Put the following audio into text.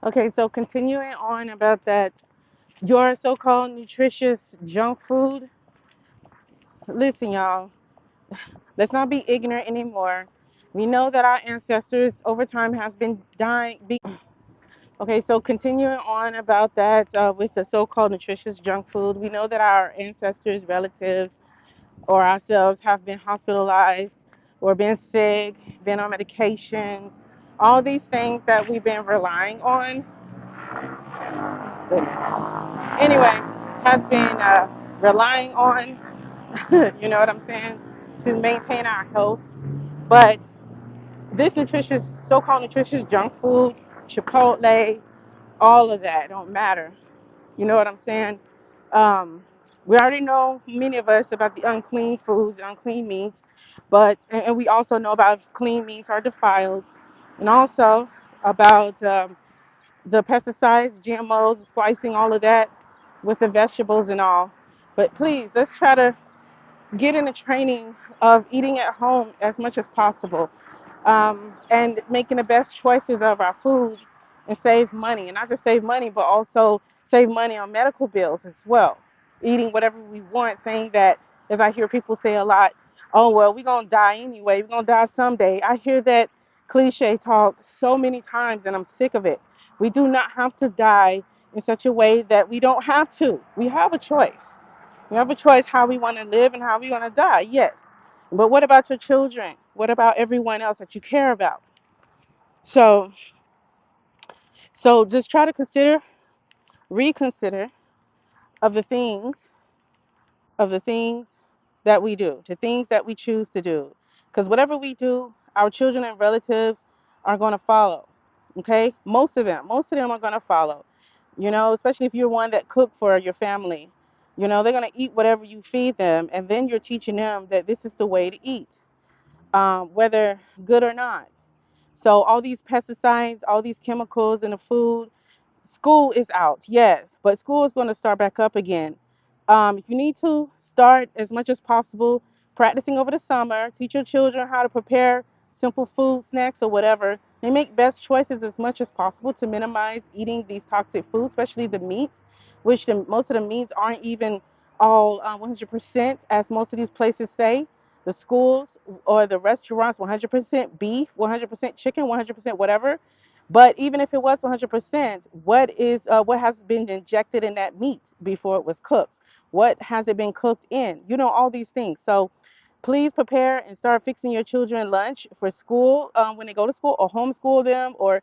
Okay, so continuing on about that, your so-called nutritious junk food. Listen, y'all, let's not be ignorant anymore. We know that our ancestors over time has been dying. Okay, so continuing on about that with the so-called nutritious junk food, we know that our ancestors, relatives, or ourselves have been hospitalized or been sick, been on medications, all these things that we've been relying on. Goodness. Anyway, has been relying on, you know what I'm saying, to maintain our health. But this nutritious, so-called nutritious junk food, Chipotle, all of that don't matter. You know what I'm saying? We already know, many of us, about the unclean foods and unclean meats, but and we also know about if clean meats are defiled, and also about the pesticides, GMOs, splicing, all of that with the vegetables and all. But please, let's try to get in the training of eating at home as much as possible, and making the best choices of our food and save money. And not just save money, but also save money on medical bills as well. Eating whatever we want, saying that, as I hear people say a lot, oh, well, we're going to die anyway. We're going to die someday. I hear that cliche talk so many times, and I'm sick of it. We do not have to die in such a way that we don't have to. We have a choice. We have a choice how we want to live and how we want to die, yes. But what about your children? What about everyone else that you care about? So, so just try to consider, reconsider of the things, of the things that we do, the things that we choose to do. Because whatever we do, our children and relatives are going to follow. Okay? Most of them are going to follow. You know, especially if you're one that cook for your family. You know, they're going to eat whatever you feed them, and then you're teaching them that this is the way to eat, whether good or not. So all these pesticides, all these chemicals in the food, school is out, yes, but school is going to start back up again. If you need to start as much as possible practicing over the summer, teach your children how to prepare simple food, snacks, or whatever. They make best choices as much as possible to minimize eating these toxic foods, especially the meats, which most of the meats aren't even all 100%, as most of these places say. The schools or the restaurants, 100% beef, 100% chicken, 100% whatever. But even if it was 100%, what has been injected in that meat before it was cooked? What has it been cooked in? You know, all these things. So please prepare and start fixing your children lunch for school when they go to school, or homeschool them, or